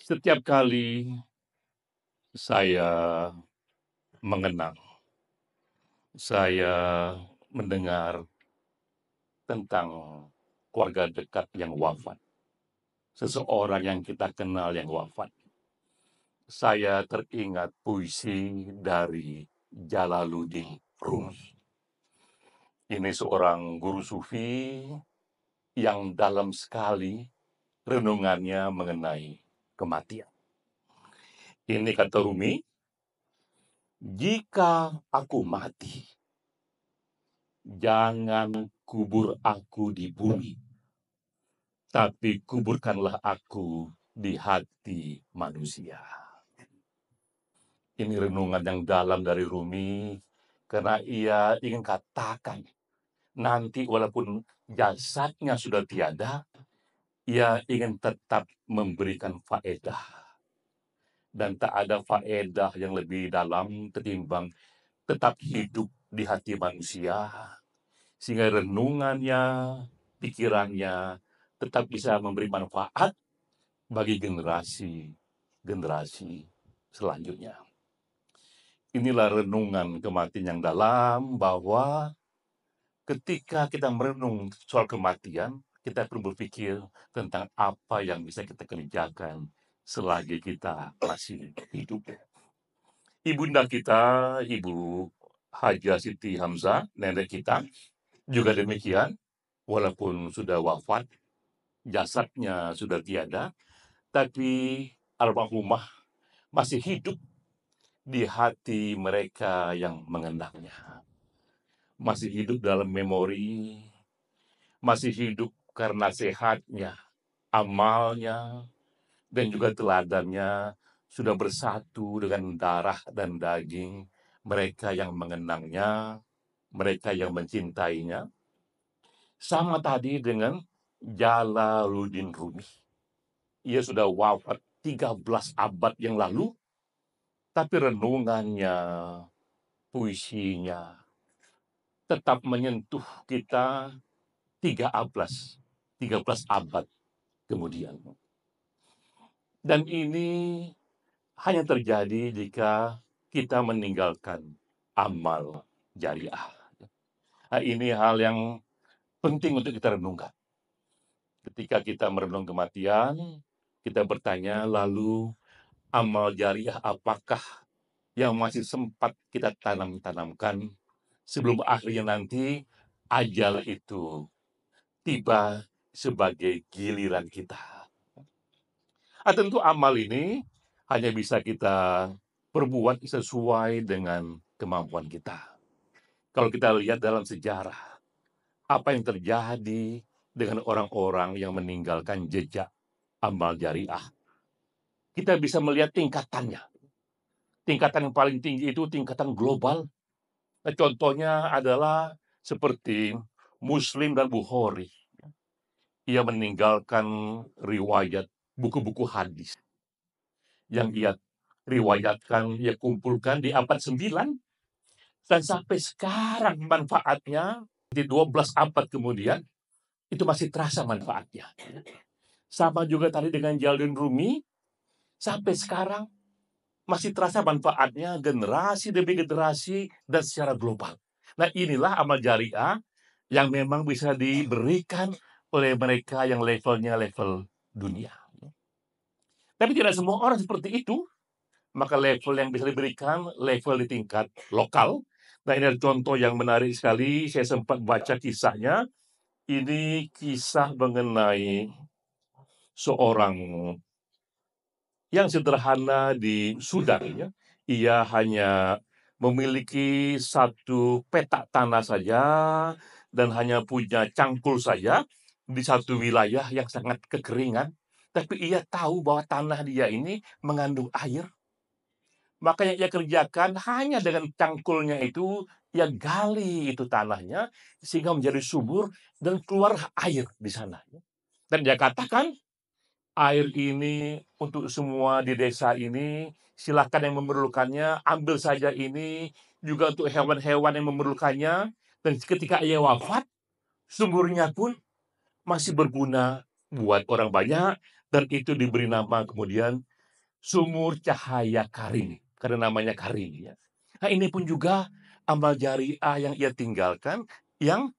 Setiap kali saya mengenang, saya mendengar tentang keluarga dekat yang wafat, seseorang yang kita kenal yang wafat, saya teringat puisi dari Jalaluddin Rumi. Ini seorang guru sufi yang dalam sekali renungannya mengenai kematian. Ini kata Rumi, jika aku mati, jangan kubur aku di bumi, tapi kuburkanlah aku di hati manusia. Ini renungan yang dalam dari Rumi, karena ia ingin katakan, nanti walaupun jasadnya sudah tiada, ia ingin tetap memberikan faedah. Dan tak ada faedah yang lebih dalam ketimbang tetap hidup di hati manusia, sehingga renungannya, pikirannya tetap bisa memberi manfaat bagi generasi selanjutnya. Inilah renungan kematian yang dalam, bahwa ketika kita merenung soal kematian, kita perlu berpikir tentang apa yang bisa kita kerjakan selagi kita masih hidup. Ibunda kita, Ibu Haja Siti Hamzah, nenek kita, juga demikian, walaupun sudah wafat, jasadnya sudah tiada, tapi almarhumah masih hidup di hati mereka yang mengenangnya. Masih hidup dalam memori, masih hidup karena sehatnya, amalnya, dan juga teladannya sudah bersatu dengan darah dan daging mereka yang mengenangnya, mereka yang mencintainya. Sama tadi dengan Jalaluddin Rumi. Ia sudah wafat 13 abad yang lalu, tapi renungannya, puisinya, tetap menyentuh kita 13 abad kemudian. Dan ini hanya terjadi jika kita meninggalkan amal jariah. Nah, ini hal yang penting untuk kita renungkan. Ketika kita merenung kematian, kita bertanya, lalu amal jariah apakah yang masih sempat kita tanamkan sebelum akhirnya nanti ajal itu tiba sebagai giliran kita. Tentu amal ini hanya bisa kita perbuat sesuai dengan kemampuan kita. Kalau kita lihat dalam sejarah, apa yang terjadi dengan orang-orang yang meninggalkan jejak amal jariah, kita bisa melihat tingkatannya. Tingkatan yang paling tinggi itu tingkatan global. Nah, contohnya adalah seperti Muslim dan Bukhari. Ia meninggalkan riwayat buku-buku hadis yang ia riwayatkan, ia kumpulkan di abad 9, dan sampai sekarang manfaatnya di 12 abad kemudian itu masih terasa manfaatnya. Sama juga tadi dengan Jalaluddin Rumi, sampai sekarang masih terasa manfaatnya generasi demi generasi dan secara global. Nah, inilah amal jariah yang memang bisa diberikan oleh mereka yang levelnya level dunia. Tapi tidak semua orang seperti itu. Maka level yang bisa diberikan level di tingkat lokal. Nah, ini ada contoh yang menarik sekali. Saya sempat baca kisahnya. Ini kisah mengenai seorang yang sederhana di Sudan. Ya. Ia hanya memiliki satu petak tanah saja dan hanya punya cangkul saja di satu wilayah yang sangat kekeringan. Tapi ia tahu bahwa tanah dia ini mengandung air. Makanya ia kerjakan hanya dengan cangkulnya itu, ia gali itu tanahnya sehingga menjadi subur dan keluar air di sana. Dan dia katakan, air ini untuk semua di desa ini, silakan yang memerlukannya, ambil saja ini, juga untuk hewan-hewan yang memerlukannya. Dan ketika ia wafat, sumurnya pun masih berguna buat orang banyak, dan itu diberi nama kemudian sumur cahaya karim, karena namanya karim ya. Nah, ini pun juga amal jariah yang ia tinggalkan yang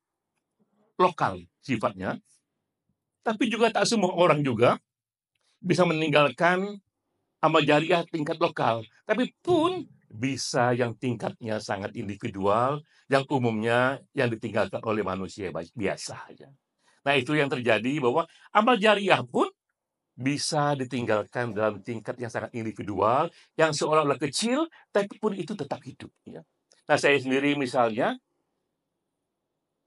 lokal sifatnya, tapi juga tak semua orang juga bisa meninggalkan amal jariah tingkat lokal, tapi pun bisa yang tingkatnya sangat individual, yang umumnya yang ditinggalkan oleh manusia biasa aja. Nah, itu yang terjadi bahwa amal jariah pun bisa ditinggalkan dalam tingkat yang sangat individual, yang seolah-olah kecil, tapi pun itu tetap hidup ya. Nah, saya sendiri misalnya,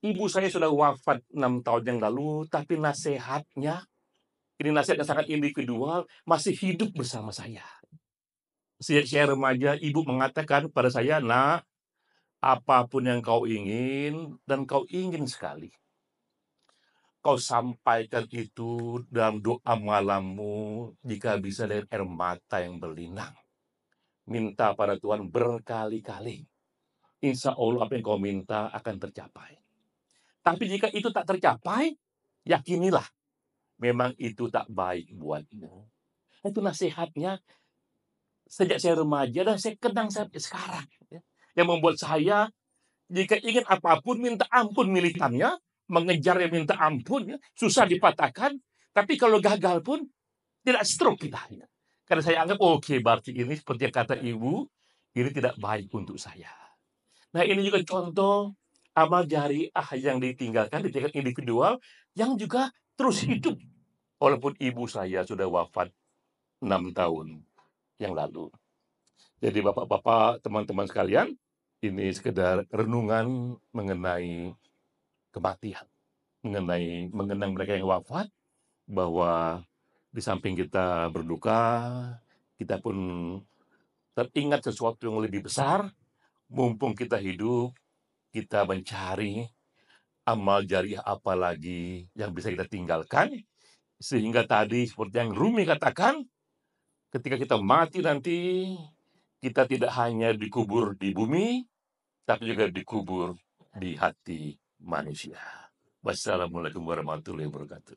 ibu saya sudah wafat 6 tahun yang lalu, tapi nasihatnya, ini nasihat yang sangat individual, masih hidup bersama saya. Sejak saya remaja, ibu mengatakan pada saya, "Nak, apapun yang kau ingin dan kau ingin sekali, kau sampaikan itu dalam doa malammu, jika bisa dari air mata yang berlinang. Minta pada Tuhan berkali-kali. Insya Allah apa yang kau minta akan tercapai. Tapi jika itu tak tercapai, yakinilah memang itu tak baik buatmu." Itu nasihatnya sejak saya remaja dan saya kenang sampai sekarang ya. Yang membuat saya jika ingin apapun minta ampun militannya, mengejar yang minta ampun ya, susah dipatahkan, tapi kalau gagal pun tidak stroke kita ya. Karena saya anggap oke, berarti ini seperti yang kata ibu, ini tidak baik untuk saya. Nah, ini juga contoh amal jariah yang ditinggalkan di tingkat individual yang juga terus hidup walaupun ibu saya sudah wafat 6 tahun yang lalu. Jadi bapak-bapak, teman-teman sekalian, ini sekedar renungan mengenai kematian, mengenang mereka yang wafat, bahwa di samping kita berduka, kita pun teringat sesuatu yang lebih besar. Mumpung kita hidup, kita mencari amal jariah apa lagi yang bisa kita tinggalkan, sehingga tadi seperti yang Rumi katakan, ketika kita mati nanti, kita tidak hanya dikubur di bumi, tapi juga dikubur di hati manusia. Wassalamualaikum warahmatullahi wabarakatuh.